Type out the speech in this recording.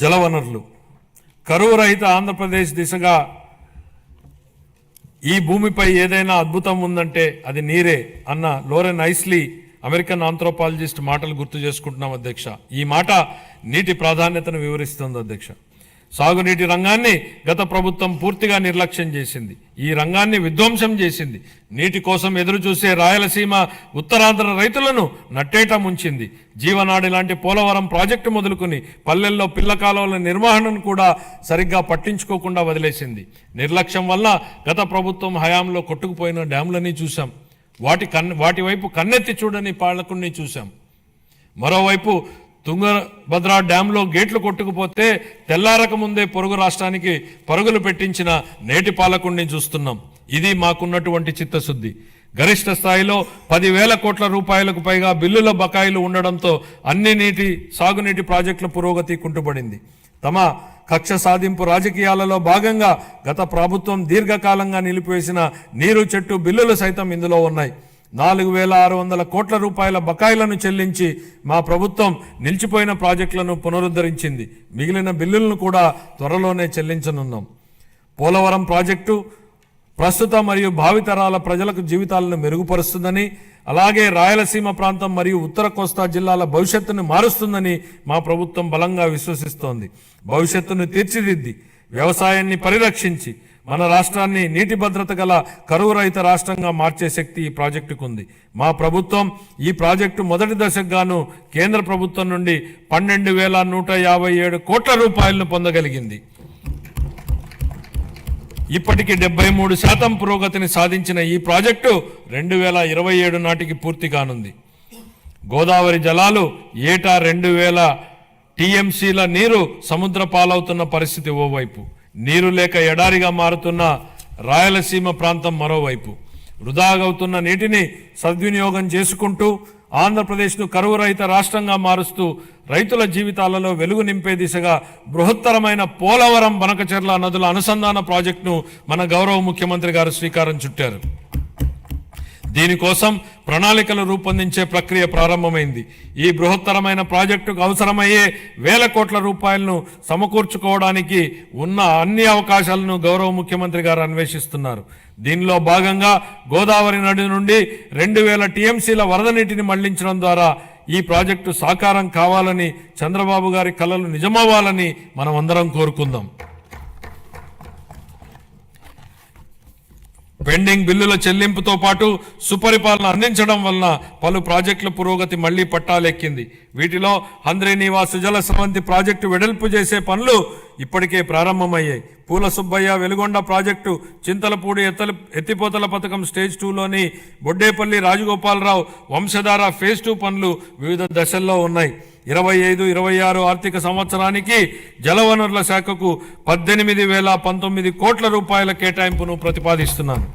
జలవనరులు కరువు రహిత ఆంధ్రప్రదేశ్ దిశగా ఈ భూమిపై ఏదైనా అద్భుతం ఉందంటే అది నీరే అన్న లోరెన్ ఐస్లీ అమెరికన్ ఆంథ్రోపాలజిస్ట్ మాటలు గుర్తు చేసుకుంటున్నాం అధ్యక్ష. ఈ మాట నీటి ప్రాధాన్యతను వివరిస్తుంది అధ్యక్ష. సాగునీటి రంగాన్ని గత ప్రభుత్వం పూర్తిగా నిర్లక్ష్యం చేసింది. ఈ రంగాన్ని విధ్వంసం చేసింది. నీటి కోసం ఎదురు చూసే రాయలసీమ ఉత్తరాంధ్ర రైతులను నట్టేట ముంచింది. జీవనాడి లాంటి పోలవరం ప్రాజెక్టు మొదలుకుని పల్లెల్లో పిల్ల కాలువల నిర్వహణను కూడా సరిగ్గా పట్టించుకోకుండా వదిలేసింది. నిర్లక్ష్యం వల్ల గత ప్రభుత్వం హయాంలో కొట్టుకుపోయిన డ్యాములని చూసాం. వాటి వైపు కన్నెత్తి చూడని పాలకుల్ని చూసాం. మరోవైపు తుంగభద్ర డ్యాంలో గేట్లు కొట్టుకుపోతే తెల్లారక ముందే పొరుగు రాష్ట్రానికి పరుగులు పెట్టించిన నేటి పాలకుడిని చూస్తున్నాం. ఇది మాకున్నటువంటి చిత్తశుద్ధి. గరిష్ట స్థాయిలో 10,000 కోట్ల రూపాయలకు పైగా బిల్లుల బకాయిలు ఉండడంతో అన్ని సాగునీటి ప్రాజెక్టుల పురోగతి కుంటుపడింది. తమ కక్ష సాధింపు రాజకీయాలలో భాగంగా గత ప్రభుత్వం దీర్ఘకాలంగా నిలిపివేసిన నీరు చెట్టు బిల్లులు సైతం ఇందులో ఉన్నాయి. 4,600 కోట్ల రూపాయల బకాయిలను చెల్లించి మా ప్రభుత్వం నిలిచిపోయిన ప్రాజెక్టులను పునరుద్ధరించింది. మిగిలిన బిల్లులను కూడా త్వరలోనే చెల్లించనున్నాం. పోలవరం ప్రాజెక్టు ప్రస్తుత మరియు భావితరాల ప్రజలకు జీవితాలను మెరుగుపరుస్తుందని, అలాగే రాయలసీమ ప్రాంతం మరియు ఉత్తర కోస్తా జిల్లాల భవిష్యత్తును మారుస్తుందని మా ప్రభుత్వం బలంగా విశ్వసిస్తోంది. భవిష్యత్తును తీర్చిదిద్ది వ్యవసాయాన్ని పరిరక్షించి మన రాష్ట్రాన్ని నీటి భద్రత గల కరువు రహిత రాష్ట్రంగా మార్చే శక్తి ఈ ప్రాజెక్టుకు ఉంది. మా ప్రభుత్వం ఈ ప్రాజెక్టు మొదటి దశకు గాను కేంద్ర ప్రభుత్వం నుండి 12,157 కోట్ల రూపాయలను పొందగలిగింది. ఇప్పటికి 73% పురోగతిని సాధించిన ఈ ప్రాజెక్టు 2027 నాటికి పూర్తి కానుంది. గోదావరి జలాలు ఏటా 2,000 టీఎంసీల నీరు సముద్ర పాలవుతున్న పరిస్థితి ఓవైపు, నీరు లేక ఎడారిగా మారుతున్న రాయలసీమ ప్రాంతం మరోవైపు. వృధాగవుతున్న నీటిని సద్వినియోగం చేసుకుంటూ ఆంధ్రప్రదేశ్ను కరువు రహిత రాష్ట్రంగా మారుస్తూ రైతుల జీవితాలలో వెలుగు నింపే దిశగా బృహత్తరమైన పోలవరం బనకచెర్ల నదుల అనుసంధాన ప్రాజెక్టును మన గౌరవ ముఖ్యమంత్రి గారు శ్రీకారం చుట్టారు. దీనికోసం ప్రణాళికలు రూపొందించే ప్రక్రియ ప్రారంభమైంది. ఈ బృహత్తరమైన ప్రాజెక్టుకు అవసరమయ్యే 1,000 కోట్ల రూపాయలను సమకూర్చుకోవడానికి ఉన్న అన్ని అవకాశాలను గౌరవ ముఖ్యమంత్రి గారు అన్వేషిస్తున్నారు. దీనిలో భాగంగా గోదావరి నది నుండి 2,000 టీఎంసీల వరద నీటిని మళ్లించడం ద్వారా ఈ ప్రాజెక్టు సాకారం కావాలని, చంద్రబాబు గారి కలలు నిజమవ్వాలని మనం అందరం కోరుకుందాం. పెండింగ్ బిల్లుల చెల్లింపుతో పాటు సుపరిపాలన అందించడం వలన పలు ప్రాజెక్టుల పురోగతి మళ్లీ పట్టాలెక్కింది. వీటిలో హంద్రీ నివాస్ జల స్రవంతి ప్రాజెక్టు వెడల్పు చేసే పనులు ఇప్పటికే ప్రారంభమయ్యాయి. పూల సుబ్బయ్య వెలుగొండ ప్రాజెక్టు, చింతలపూడి ఎత్తిపోతల పథకం స్టేజ్ 2లోని బొడ్డేపల్లి రాజగోపాలరావు వంశధార ఫేజ్ 2 పనులు వివిధ దశల్లో ఉన్నాయి. 25-26 ఆర్థిక సంవత్సరానికి జలవనరుల శాఖకు 18,019 కోట్ల రూపాయల కేటాయింపును ప్రతిపాదిస్తున్నాను.